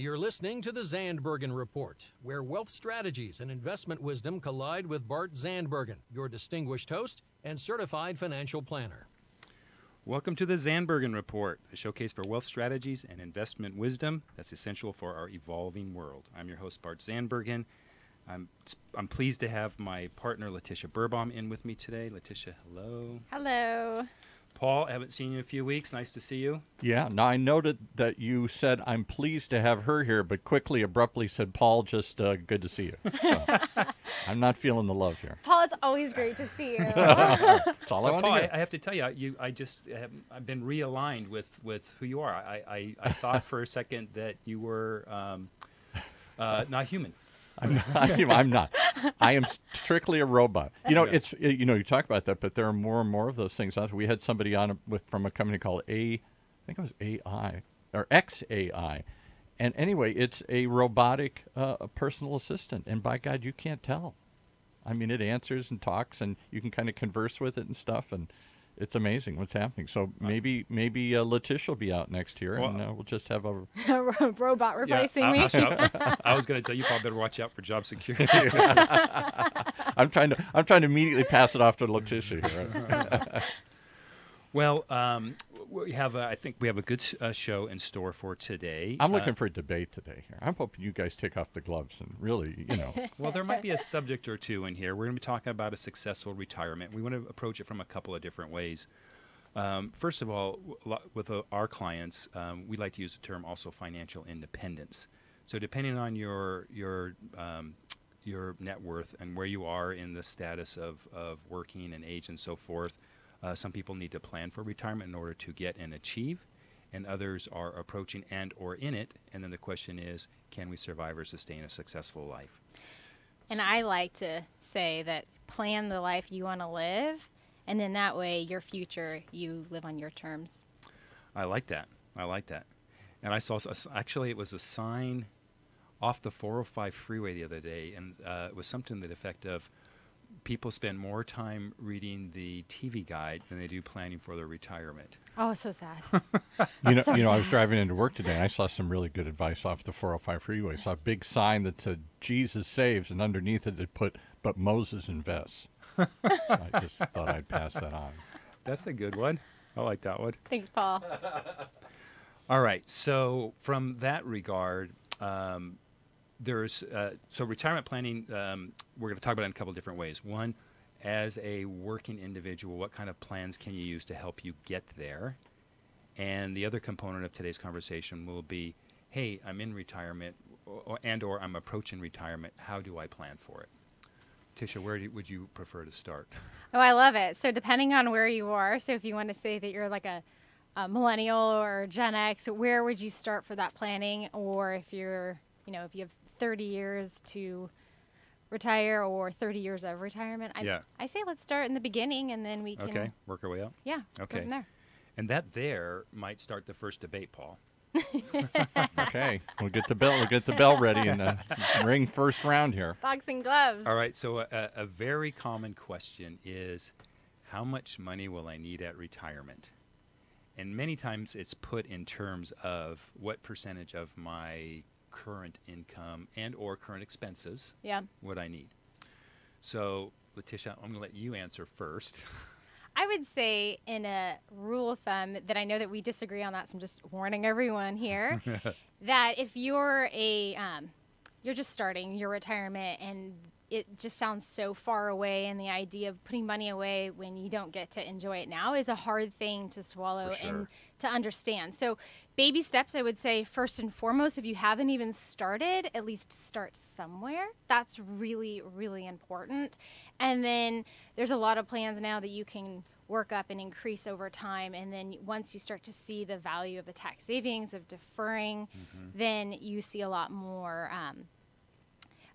You're listening to the Zandbergen Report, where wealth strategies and investment wisdom collide with Bart Zandbergen, your distinguished host and certified financial planner. Welcome to the Zandbergen Report, a showcase for wealth strategies and investment wisdom that's essential for our evolving world. I'm your host, Bart Zandbergen. I'm pleased to have my partner, Letitia Burbaum, in with me today. Letitia, hello. Hello. Paul, I haven't seen you in a few weeks. Nice to see you. Yeah. Now, I noted that you said, I'm pleased to have her here, but quickly, abruptly said, Paul, just good to see you. So, I'm not feeling the love here. Paul, it's always great to see you. That's all I want Paul, to hear. I have to tell you, I've been realigned with who you are. I thought for a second that you were not human. I'm not. I am strictly a robot. You know, you talk about that, but there are more and more of those things. We had somebody on from a company called I think it was AI or XAI, and anyway, it's a robotic personal assistant, and by God, you can't tell. I mean, it answers and talks, and you can kind of converse with it and stuff, and it's amazing what's happening. So maybe Letitia will be out next year, and we'll just have a robot replacing me. I was going to tell you, Paul, better watch out for job security. I'm trying to immediately pass it off to Letitia here. Well, I think we have a good show in store for today. I'm looking for a debate today here. I'm hoping you guys take off the gloves and really, Well, there might be a subject or two in here. We're going to be talking about a successful retirement. We want to approach it from a couple of different ways. First of all, with our clients, we like to use the term also financial independence. So depending on your net worth and where you are in the status of working and age and so forth, some people need to plan for retirement in order to get and achieve, and others are approaching and or in it. And then the question is, can we survive or sustain a successful life? And I like to say that plan the life you want to live, and then that way your future, you live on your terms. I like that. And I saw, actually, it was a sign off the 405 freeway the other day, and it was something to the effect of, people spend more time reading the TV guide than they do planning for their retirement. Oh, so sad. I was driving into work today, and I saw some really good advice off the 405 freeway. I saw a big sign that said, Jesus saves, and underneath it put, but Moses invests. So I just thought I'd pass that on. That's a good one. I like that one. Thanks, Paul. All right. So from that regard, there's so retirement planning, we're going to talk about it in a couple different ways. One, as a working individual, what kind of plans can you use to help you get there? And the other component of today's conversation will be, hey, I'm in retirement or I'm approaching retirement. How do I plan for it? Tisha, where would you prefer to start? Oh, I love it. So depending on where you are, so if you want to say that you're like a millennial or Gen X, where would you start for that planning? Or if you're, if you have 30 years to retire or 30 years of retirement, I say let's start in the beginning, and then we can work our way up. Yeah. Okay. Go from there. And that there might start the first debate, Paul. Okay, we'll get the bell ready and ring first round here. Boxing gloves. All right. So a very common question is, how much money will I need at retirement? And many times it's put in terms of what percentage of my current income and or current expenses would I need. So, Letitia, I'm going to let you answer first. I would say, in a rule of thumb, that I know that we disagree on that, so I'm just warning everyone here, that if you're you're just starting your retirement and it just sounds so far away, and the idea of putting money away when you don't get to enjoy it now is a hard thing to swallow and to understand. So baby steps, I would say, first and foremost, if you haven't even started, at least start somewhere. That's really, really important. And then there's a lot of plans now that you can work up and increase over time. And then once you start to see the value of the tax savings, of deferring, then you see a lot more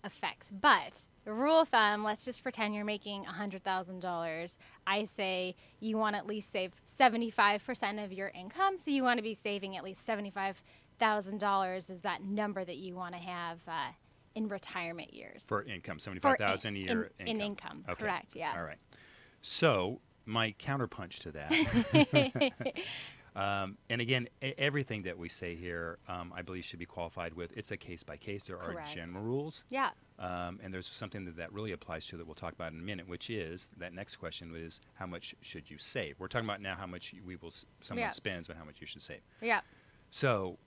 effects. But the rule of thumb, let's just pretend you're making $100,000. I say you want to at least save 75% of your income. So you want to be saving at least $75,000 is that number that you want to have in retirement years. For income, $75,000 a year in income. Okay. Correct, yeah. All right. So my counterpunch to that, And again, everything that we say here, I believe, should be qualified with. It's a case by case. There Correct. are general rules. Yeah. And there's something that really applies to that we'll talk about in a minute, which is that next question is how much should you save? We're talking about now how much someone spends, but how much you should save. Yeah. So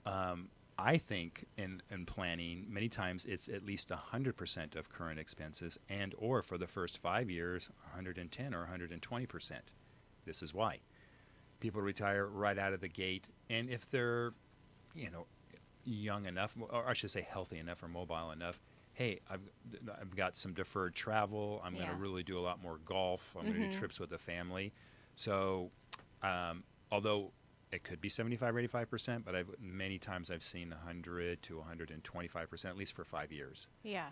I think in planning, many times it's at least 100% of current expenses, and or for the first 5 years, 110 or 120%. This is why. People retire right out of the gate, and if they're, young enough, or I should say healthy enough or mobile enough, hey, I've got some deferred travel. I'm going to really do a lot more golf. I'm going to do trips with the family. So, although it could be 75 or 85%, but many times I've seen 100 to 125%, at least for 5 years. Yeah.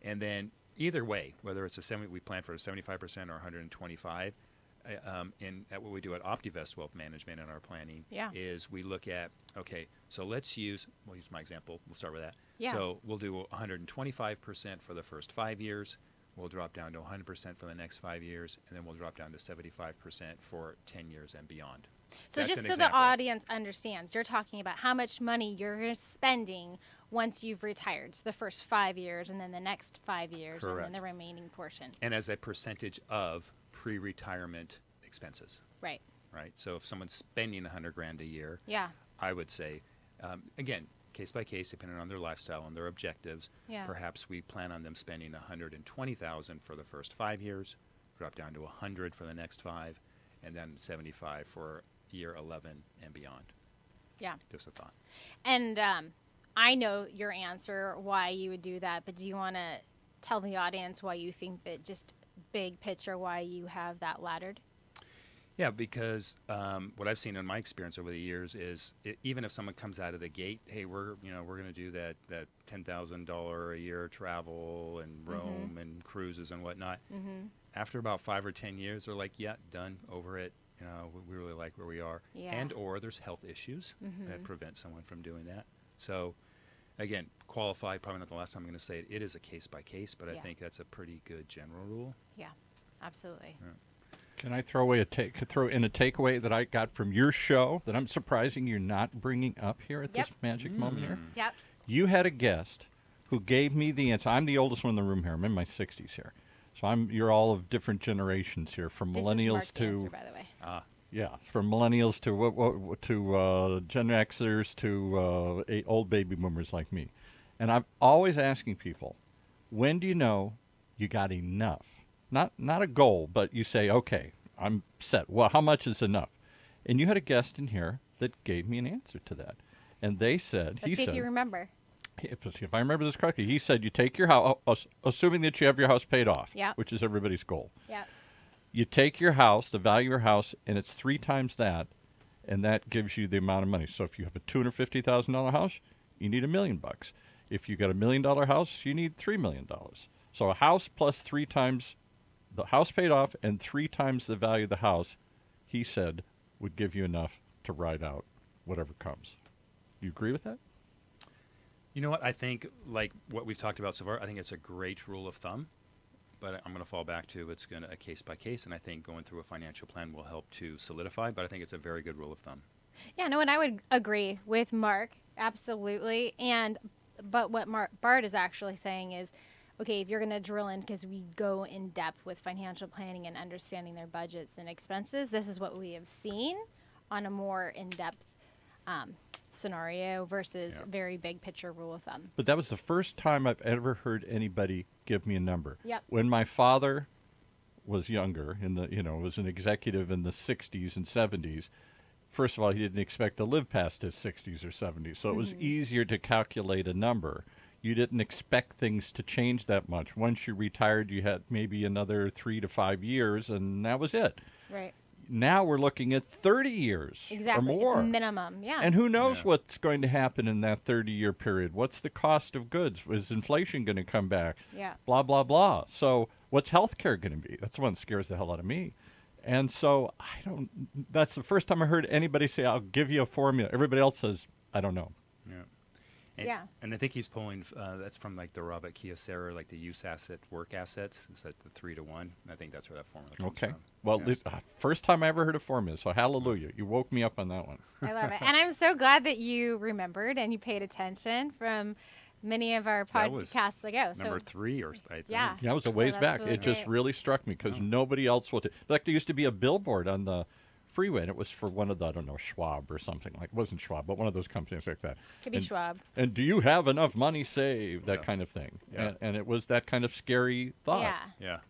And then either way, whether it's we plan for a 75% or 125. At what we do at OptiVest Wealth Management in our planning is we look at, okay, so we'll use my example. We'll start with that. Yeah. So we'll do 125% for the first 5 years. We'll drop down to 100% for the next 5 years, and then we'll drop down to 75% for 10 years and beyond. So That's just an so the example. audience understands, you're talking about how much money you're spending once you've retired. So the first 5 years, and then the next 5 years, Correct. and then the remaining portion. And as a percentage of pre-retirement expenses. Right. Right. So if someone's spending $100,000 a year, Yeah. I would say, again, case by case, depending on their lifestyle and their objectives, Yeah. perhaps we plan on them spending $120,000 for the first 5 years, drop down to $100 for the next 5, and then $75 for year 11 and beyond. Yeah. Just a thought. And I know your answer why you would do that, but do you want to tell the audience why you think that, just big picture, why you have that laddered? Yeah, because what I've seen in my experience over the years is even if someone comes out of the gate, hey, we're going to do that $10,000 a year travel and Rome and cruises and whatnot. After about 5 or 10 years, they're like, yeah, done, over it. We really like where we are. Yeah. And or there's health issues that prevent someone from doing that. So, again, qualified, probably not the last time I'm going to say it. It is a case by case, but I think that's a pretty good general rule. Yeah, absolutely. Yeah. Can I throw in a takeaway that I got from your show that I'm surprising you're not bringing up here at this magic moment here? Yep. You had a guest who gave me the answer. I'm the oldest one in the room here. I'm in my 60s here. So you're all of different generations here, from This millennials is Mark's to answer, by the way. from millennials to Gen Xers to old baby boomers like me. And I'm always asking people, when do you know you got enough? Not a goal, but you say, okay, I'm set. Well, how much is enough? And you had a guest in here that gave me an answer to that. And they said, Let's see if you remember. If I remember this correctly, he said you take your house, assuming that you have your house paid off, which is everybody's goal. Yeah. You take your house, the value of your house, and it's 3 times that, and that gives you the amount of money. So if you have a $250,000 house, you need $1 million. If you got $1 million house, you need $3 million. So a house plus 3 times the house paid off and 3 times the value of the house, he said, would give you enough to ride out whatever comes. You agree with that? You know what? I think, like what we've talked about so far, I think it's a great rule of thumb. But I'm going to fall back to it's going to a case by case, and I think going through a financial plan will help to solidify. But I think it's a very good rule of thumb. Yeah, no, and I would agree with Mark, absolutely. But what Bart is actually saying is, okay, if you're going to drill in, because we go in depth with financial planning and understanding their budgets and expenses, this is what we have seen on a more in-depth scenario versus very big picture rule of thumb. But that was the first time I've ever heard anybody give me a number. Yep. When my father was younger, was an executive in the 60s and 70s, first of all, he didn't expect to live past his 60s or 70s, so it was easier to calculate a number. You didn't expect things to change that much. Once you retired, you had maybe another 3 to 5 years, and that was it. Right. Now we're looking at 30 years or more. Minimum, yeah. And who knows what's going to happen in that 30-year period? What's the cost of goods? Is inflation going to come back? Yeah. Blah, blah, blah. So what's health care going to be? That's the one that scares the hell out of me. And so that's the first time I heard anybody say, I'll give you a formula. Everybody else says, I don't know. Yeah. And I think he's pulling, that's from like the Robert Kiyosaki, like the use asset, work assets. It's at the 3 to 1. I think that's where that formula comes from. Well, first time I ever heard a formula, so hallelujah. You woke me up on that one. I love it. And I'm so glad that you remembered and you paid attention from many of our podcasts ago. Number 3 or I think. Yeah. That was a ways back. really It just great. really struck me because nobody else will. Like there used to be a billboard on the freeway, and it was for one of the, I don't know, Schwab or something. Like, it wasn't Schwab, but one of those companies like that. Could be Schwab. And do you have enough money saved? That kind of thing. Yeah. And it was that kind of scary thought. Yeah.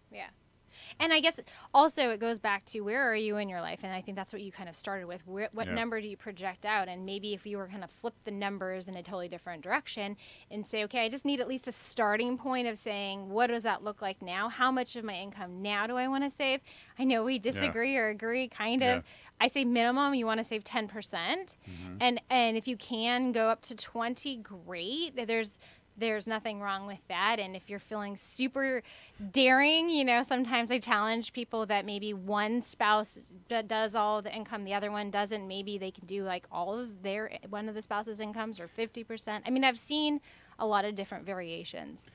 And I guess also it goes back to where are you in your life? And I think that's what you kind of started with. What number do you project out? And maybe if you were kind of flip the numbers in a totally different direction and say, okay, I just need at least a starting point of saying, what does that look like now? How much of my income now do I want to save? I know we disagree or agree kind of. I say minimum, you want to save 10%. And if you can go up to 20, great. There's nothing wrong with that. And if you're feeling super daring, you know, sometimes I challenge people that maybe one spouse does all the income, the other one doesn't. Maybe they can do like all of one of the spouse's incomes or 50%. I mean, I've seen a lot of different variations.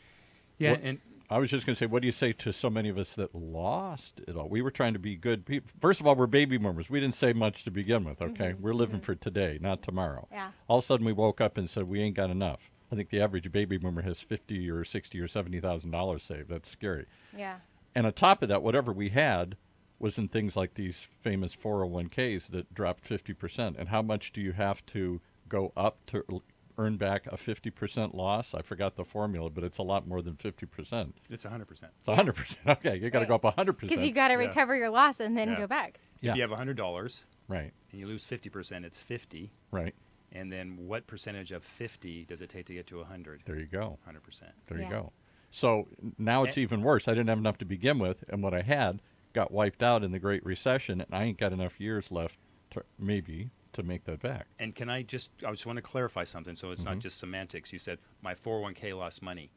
Yeah. Well, and I was just going to say, what do you say to so many of us that lost it all? We were trying to be good people. First of all, we're baby boomers. We didn't save much to begin with, okay? We're living for today, not tomorrow. Yeah. All of a sudden, we woke up and said, we ain't got enough. I think the average baby boomer has $50 or $60 or $70,000 saved. That's scary. Yeah. And on top of that, whatever we had was in things like these famous 401ks that dropped 50%. And how much do you have to go up to earn back a 50% loss? I forgot the formula, but it's a lot more than 50%. it's 100%. It's 100%. Okay, you got to go up 100%. Because you got to recover your loss and then go back. Yeah. If you have $100 Right, and you lose 50%, it's 50. right. And then what percentage of 50 does it take to get to 100? There you go. 100%. There you Yeah. go. So now it's even worse. I didn't have enough to begin with, and what I had got wiped out in the Great Recession, and I ain't got enough years left to make that back. And I just want to clarify something so it's not just semantics. You said my 401k lost money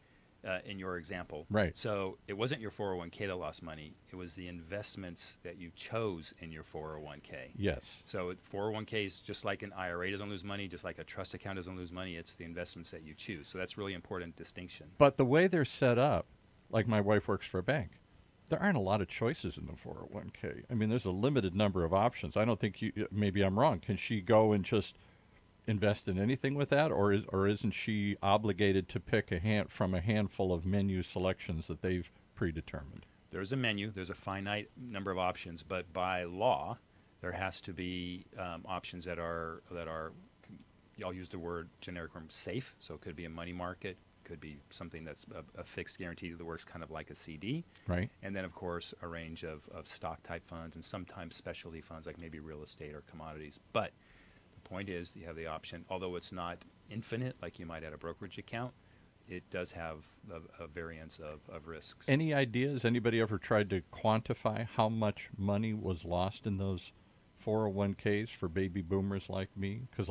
in your example. Right. So it wasn't your 401k that lost money. It was the investments that you chose in your 401k. Yes. So 401ks, just like an IRA doesn't lose money, just like a trust account doesn't lose money, it's the investments that you choose. So that's really important distinction. But the way they're set up, like my wife works for a bank, there aren't a lot of choices in the 401k. I mean, there's a limited number of options. I don't think maybe I'm wrong. Can she go and just invest in anything with that, or isn't she obligated to pick from a handful of menu selections that they've predetermined? There's a menu, there's a finite number of options, but by law, there has to be options that are, I'll use the word generic term, safe. So it could be a money market, could be something that's a fixed guarantee that works kind of like a CD. Right. And then, of course, a range of stock type funds and sometimes specialty funds like maybe real estate or commodities. But the point is you have the option, although it's not infinite like you might at a brokerage account, it does have a variance of risks. Any ideas? Anybody ever tried to quantify how much money was lost in those 401ks for baby boomers like me? Because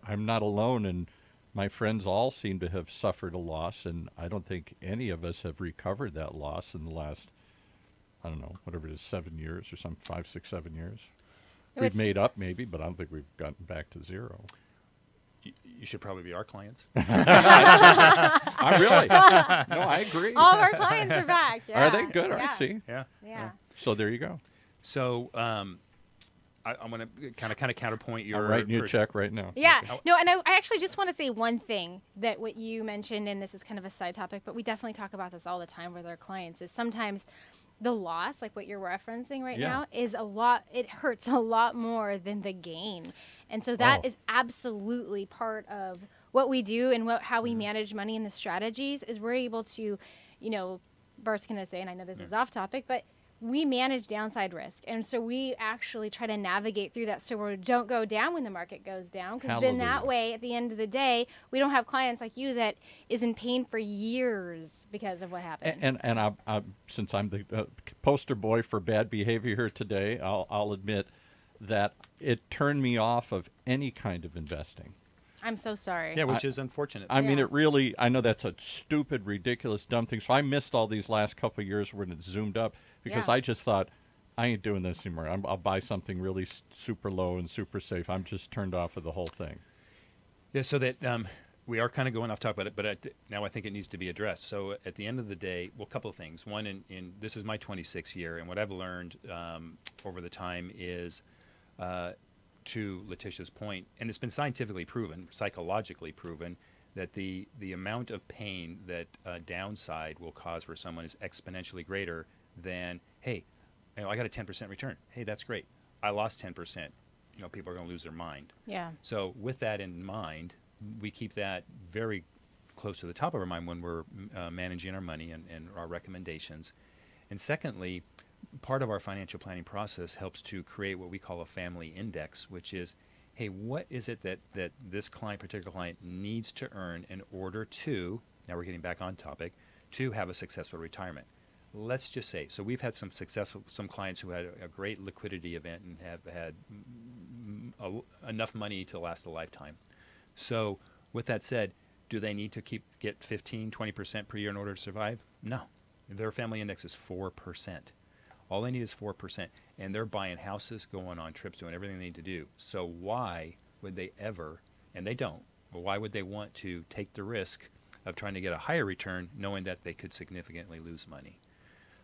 I'm not alone, and my friends all seem to have suffered a loss, and I don't think any of us have recovered that loss in the last, I don't know, whatever it is, 7 years or some 5, 6, 7 years. We've made up maybe, but I don't think we've gotten back to zero. You should probably be our clients. I really? No, I agree. All of our clients are back. Yeah. Are they good? Yeah. I see. Yeah. So there you go. So I'm going to kind of counterpoint your. I'm writing you a check right now. Yeah. Okay. No, and I actually just want to say one thing that what you mentioned, and this is kind of a side topic, but we definitely talk about this all the time with our clients, is sometimes the loss, like what you're referencing right now, is it hurts a lot more than the gain. And so that is absolutely part of what we do and how we manage money and the strategies is we're able to, Bart's going to say, and I know this is off topic, but we manage downside risk. And so we actually try to navigate through that so we don't go down when the market goes down. Because then that way, at the end of the day, we don't have clients like you that is in pain for years because of what happened. And I since I'm the poster boy for bad behavior here today, I'll admit that it turned me off of any kind of investing. I'm so sorry. Yeah, which is unfortunate. I mean, I know that's a stupid, ridiculous, dumb thing. So I missed all these last couple of years when it zoomed up because I just thought, I ain't doing this anymore. I'll buy something really super low and super safe. I'm just turned off of the whole thing. Yeah, so that we are kind of going off topic, but now I think it needs to be addressed. So at the end of the day, well, a couple of things. One, in this is my 26th year, and what I've learned over the time is, to Letitia's point, and it's been scientifically proven, psychologically proven, that the amount of pain that downside will cause for someone is exponentially greater than, hey, I got a 10% return. Hey, that's great. I lost 10%. People are going to lose their mind. Yeah. So with that in mind, we keep that very close to the top of our mind when we're managing our money and our recommendations. And secondly, part of our financial planning process helps to create what we call a family index, which is, hey, what is it that this particular client needs to earn in order to, now we're getting back on topic, to have a successful retirement. Let's just say, so we've had some clients who had a great liquidity event and have had enough money to last a lifetime. So with that said, do they need to get 15, 20% per year in order to survive? No. Their family index is 4%. All they need is 4%. And they're buying houses, going on trips, doing everything they need to do. So why would they ever, and they don't, but why would they want to take the risk of trying to get a higher return knowing that they could significantly lose money?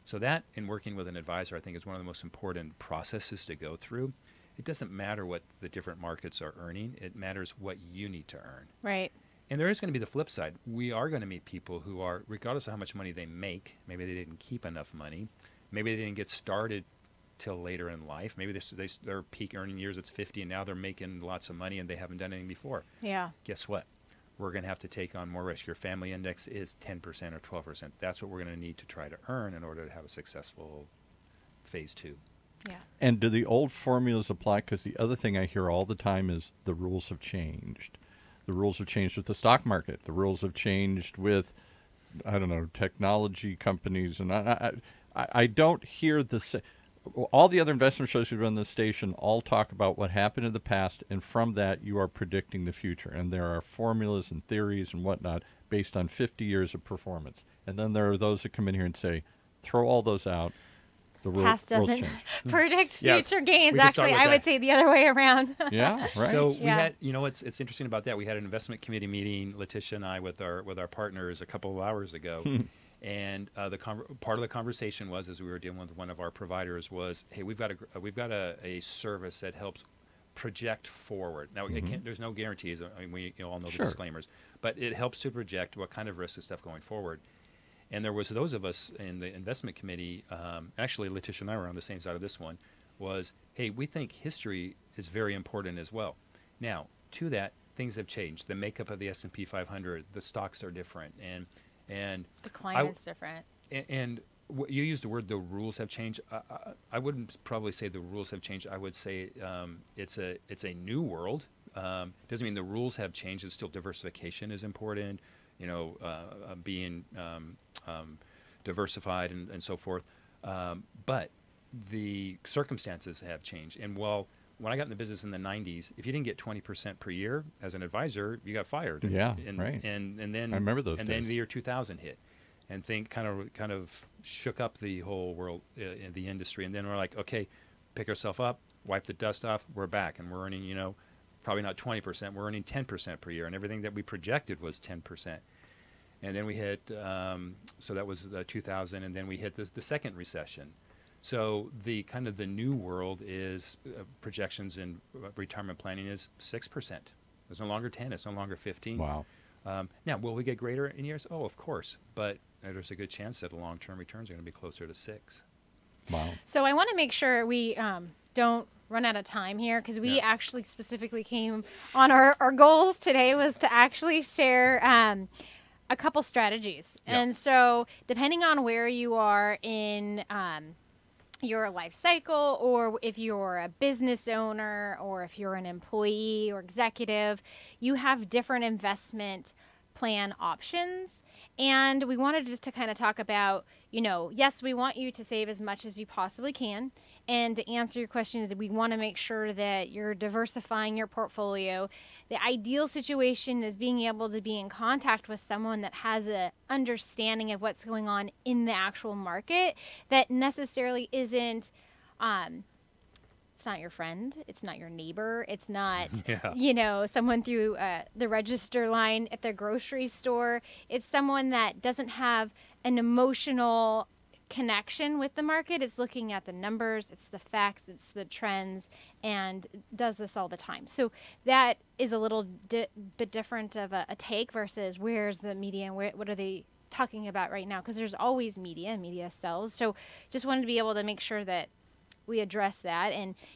So that, in working with an advisor, I think is one of the most important processes to go through. It doesn't matter what the different markets are earning. It matters what you need to earn. Right. And there is going to be the flip side. We are going to meet people who are, regardless of how much money they make, maybe they didn't keep enough money, maybe they didn't get started till later in life. Maybe their peak earning years, it's 50, and now they're making lots of money and they haven't done anything before. Yeah. Guess what? We're going to have to take on more risk. Your family index is 10% or 12%. That's what we're going to need to try to earn in order to have a successful phase 2. Yeah. And do the old formulas apply? Because the other thing I hear all the time is the rules have changed. The rules have changed with the stock market. The rules have changed with, I don't know, technology companies. And I don't hear all the other investment shows we run on this station all talk about what happened in the past, and from that you are predicting the future. And there are formulas and theories and whatnot based on 50 years of performance. And then there are those that come in here and say, throw all those out. The past doesn't predict future gains. We Actually, I would say the other way around. Yeah, right. So we had, it's interesting about that. We had an investment committee meeting, Letitia and I, with our partners a couple of hours ago. And part of the conversation was, as we were dealing with one of our providers, was, hey, we've got a service that helps project forward. Now, there's no guarantees. I mean, we all know the disclaimers, but it helps to project what kind of risk and stuff going forward. And there was those of us in the investment committee, actually Letitia and I were on the same side of this one, was, hey, we think history is very important as well. Now, to that, things have changed. The makeup of the S&P 500, the stocks are different, and the climate's different. And you used the word the rules have changed. I wouldn't probably say the rules have changed. I would say it's a new world. Doesn't mean the rules have changed. It's still diversification is important. Being diversified and so forth. But the circumstances have changed. And when I got in the business in the 90s, if you didn't get 20% per year as an advisor, you got fired. Yeah, right. And then I remember those days. Then the year 2000 hit, and kind of shook up the whole world, in the industry. And then we're like, okay, pick ourselves up, wipe the dust off. We're back, and we're earning, probably not 20%. We're earning 10% per year, and everything that we projected was 10%. And then we hit, so that was 2000, and then we hit the second recession. So the new world is projections in retirement planning is 6%. It's no longer 10. It's no longer 15. Wow. Now, will we get greater in years? Oh, of course. But there's a good chance that the long-term returns are going to be closer to 6. Wow. So I want to make sure we don't run out of time here, because we actually specifically came on our goals today was to actually share a couple strategies. And so depending on where you are in your life cycle, or if you're a business owner, or if you're an employee or executive, you have different investment plan options. And we wanted just to kind of talk about, yes, we want you to save as much as you possibly can. And to answer your question is we want to make sure that you're diversifying your portfolio. The ideal situation is being able to be in contact with someone that has an understanding of what's going on in the actual market that necessarily isn't It's not your friend. It's not your neighbor. It's not, Yeah. someone through the register line at the grocery store. It's someone that doesn't have an emotional connection with the market. It's looking at the numbers, it's the facts, it's the trends, and does this all the time. So that is a little bit different of a take versus where's the media and what are they talking about right now? Because there's always media sells. So just wanted to be able to make sure that we address that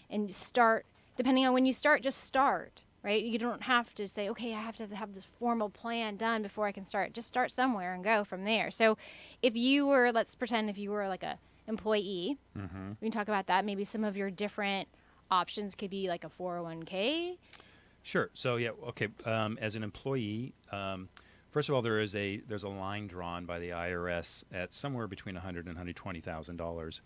and start, depending on when you start, just start. Right? You don't have to say, okay, I have to have this formal plan done before I can start. Just start somewhere and go from there. So if you were, let's pretend if you were like a employee, we can talk about that. Maybe some of your different options could be like a 401k. Sure. So yeah, okay. As an employee, first of all, there's a line drawn by the IRS at somewhere between $100,000 and $120,000.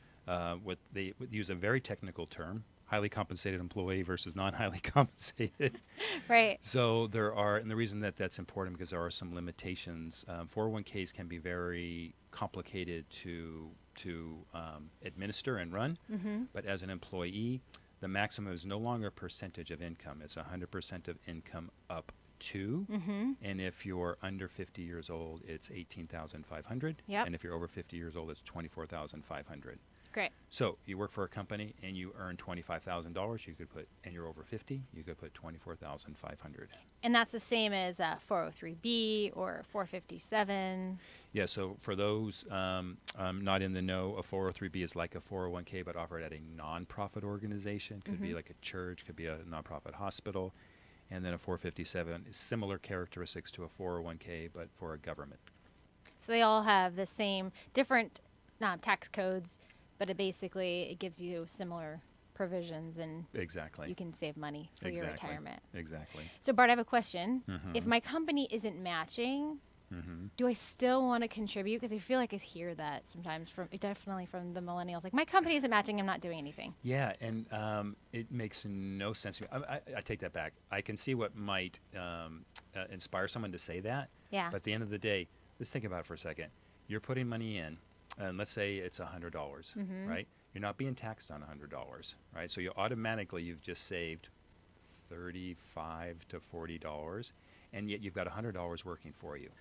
They use a very technical term: highly compensated employee versus non-highly compensated. Right. So there are, and the reason that that's important because there are some limitations. 401ks can be very complicated to administer and run, but as an employee, the maximum is no longer a percentage of income. It's 100% of income up to, and if you're under 50 years old, it's 18,500, and if you're over 50 years old, it's 24,500. Great. So you work for a company and you earn $25,000. You could put, and you're over 50, you could put 24,500. And that's the same as 403B or 457. Yeah. So for those not in the know, a 403B is like a 401k, but offered at a nonprofit organization. Could be like a church, could be a nonprofit hospital, and then a 457 is similar characteristics to a 401k, but for a government. So they all have the same different tax codes. But it gives you similar provisions, and exactly you can save money for your retirement. Exactly. So, Bart, I have a question. If my company isn't matching, do I still want to contribute? Because I feel like I hear that sometimes, definitely from the millennials. Like, my company isn't matching, I'm not doing anything. Yeah, and it makes no sense to me. I take that back. I can see what might inspire someone to say that. Yeah. But at the end of the day, let's think about it for a second. You're putting money in. And let's say it's $100, right? You're not being taxed on $100, right? So you've just saved $35 to $40, and yet you've got $100 working for you.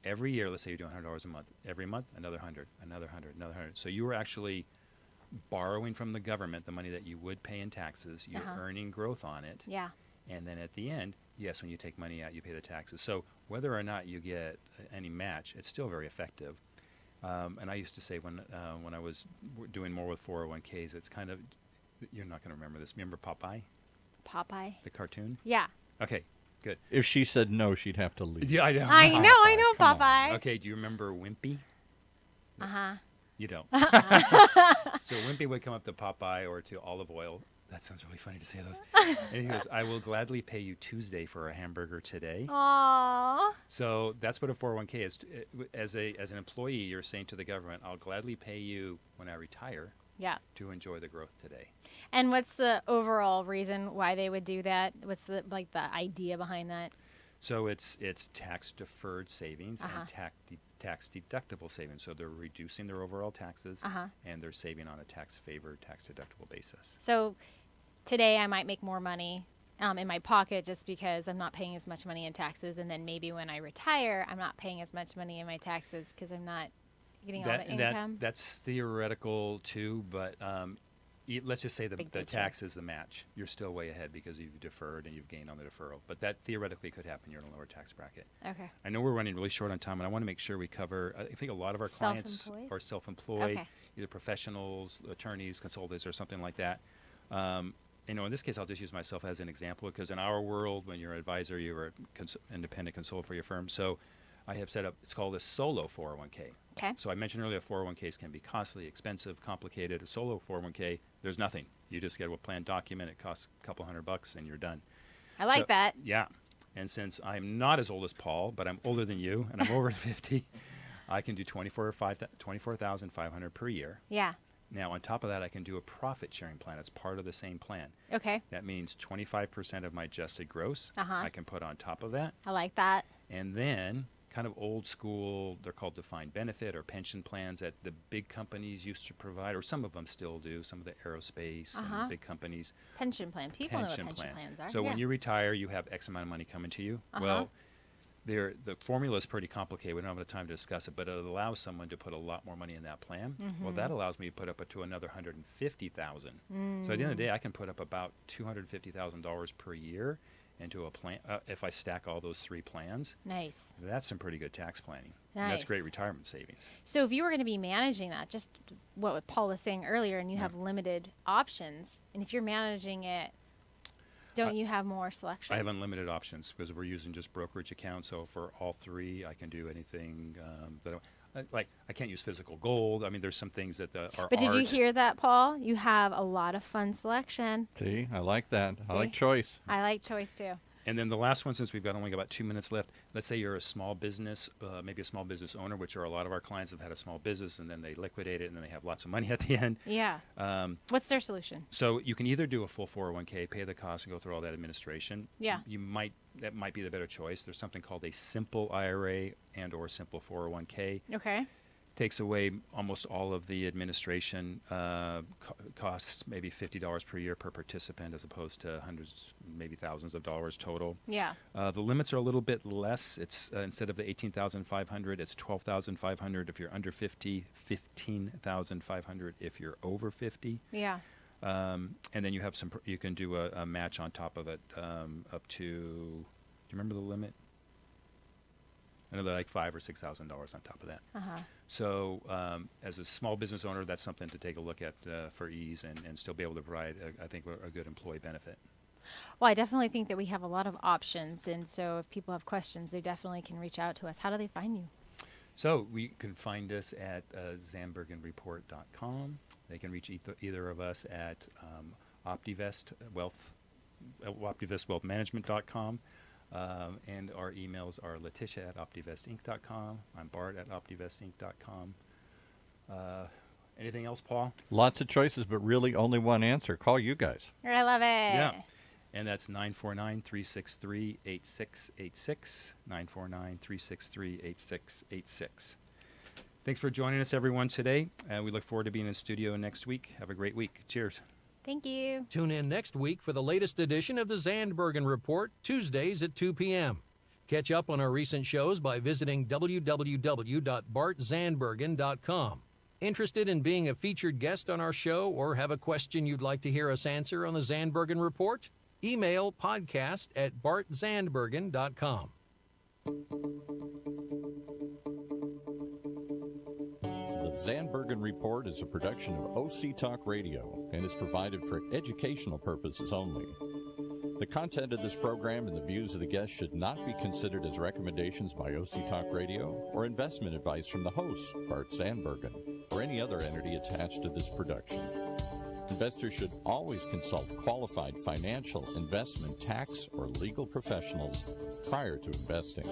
Every year, let's say you're doing $100 a month. Every month, another 100, another 100, another 100. So you were actually borrowing from the government the money that you would pay in taxes. You're earning growth on it. Yeah. And then at the end, yes, when you take money out, you pay the taxes. So whether or not you get any match, it's still very effective. And I used to say when I was doing more with 401ks, it's kind of, you're not going to remember this. Remember Popeye? Popeye? The cartoon? Yeah. Okay, good. If she said no, she'd have to leave. Yeah, I know. I know Come Popeye. Okay, do you remember Wimpy? You don't. So Wimpy would come up to Popeye or to Olive Oil. That sounds really funny to say those. And he goes, I will gladly pay you Tuesday for a hamburger today. Aww. So that's what a 401k is. As an employee, you're saying to the government, I'll gladly pay you when I retire to enjoy the growth today. And what's the overall reason why they would do that? What's the idea behind that? So it's tax deferred savings and tax deductible savings. So they're reducing their overall taxes and they're saving on a tax favored, tax deductible basis. So today I might make more money in my pocket just because I'm not paying as much money in taxes, and then maybe when I retire, I'm not paying as much money in my taxes because I'm not getting all the income. That's theoretical too, but let's just say the tax is the match. You're still way ahead because you've deferred and you've gained on the deferral. But that theoretically could happen. You're in a lower tax bracket. Okay. I know we're running really short on time, and I want to make sure we cover, I think a lot of our clients are self-employed, either professionals, attorneys, consultants, or something like that. In this case, I'll just use myself as an example because in our world, when you're an advisor, you're an independent consultant for your firm. So I have set up, it's called a solo 401k. Okay. So I mentioned earlier 401ks can be costly, expensive, complicated. A solo 401k, there's nothing. You just get a planned document. It costs a couple $100 and you're done. I like that. Yeah. And since I'm not as old as Paul, but I'm older than you and I'm over 50, I can do $24,500 per year. Yeah. Now, on top of that, I can do a profit sharing plan. It's part of the same plan. Okay. That means 25% of my adjusted gross I can put on top of that. I like that. And then kind of old school. They're called defined benefit or pension plans that the big companies used to provide, or some of them still do. Some of the aerospace and big companies. Pension plan. People know what pension plans are. So when you retire, you have X amount of money coming to you. Well, the formula is pretty complicated. We don't have enough time to discuss it, but it allows someone to put a lot more money in that plan. Well, that allows me to put up to another $150,000. So at the end of the day, I can put up about $250,000 per year into a plan if I stack all those 3 plans. Nice. That's some pretty good tax planning. Nice. And that's great retirement savings. So if you were going to be managing that, just what Paul was saying earlier, and you have limited options, and if you're managing it, don't you have more selection? I have unlimited options because we're using just brokerage accounts. So for all 3, I can do anything that I can't use physical gold. I mean, there's some things that are But did art. you hear that, Paul? You have a lot of fun selection. See, I like that. I See? like choice. I like choice too. And then the last one, since we've got only about 2 minutes left, let's say you're a small business, maybe a small business owner, which are a lot of our clients have had a small business and then they liquidate it and then they have lots of money at the end. Yeah. What's their solution? So you can either do a full 401k, pay the cost, and go through all that administration. Yeah. That might be the better choice. There's something called a simple IRA and or simple 401k. Okay. Takes away almost all of the administration costs, maybe $50 per year per participant, as opposed to hundreds, maybe thousands of dollars total. Yeah. The limits are a little bit less. It's instead of the $18,500, it's $12,500 if you're under 50, $15,500 if you're over 50. Yeah. And then you have you can do a match on top of it up to. Do you remember the limit? Another like $5,000 or $6,000 on top of that. So as a small business owner, that's something to take a look at for ease and still be able to provide, I think, a good employee benefit. Well, I definitely think that we have a lot of options, and so if people have questions, they definitely can reach out to us. How do they find you? So we can find us at zandbergenreport.com. They can reach either of us at optivestwealthmanagement.com. And our emails are Letitia@optivestinc.com. I'm Bart at optivestinc.com. Anything else, Paul? Lots of choices, but really only one answer. Call you guys. I love it. Yeah. And that's 949-363-8686. 949-363-8686. Thanks for joining us, everyone, today. We look forward to being in the studio next week. Have a great week. Cheers. Thank you. Tune in next week for the latest edition of the Zandbergen Report, Tuesdays at 2 p.m. Catch up on our recent shows by visiting www.bartzandbergen.com. Interested in being a featured guest on our show or have a question you'd like to hear us answer on the Zandbergen Report? Email podcast@bartzandbergen.com. The Zandbergen Report is a production of OC Talk Radio and is provided for educational purposes only. The content of this program and the views of the guests should not be considered as recommendations by OC Talk Radio or investment advice from the host, Bart Zandbergen, or any other entity attached to this production. Investors should always consult qualified financial, investment, tax, or legal professionals prior to investing.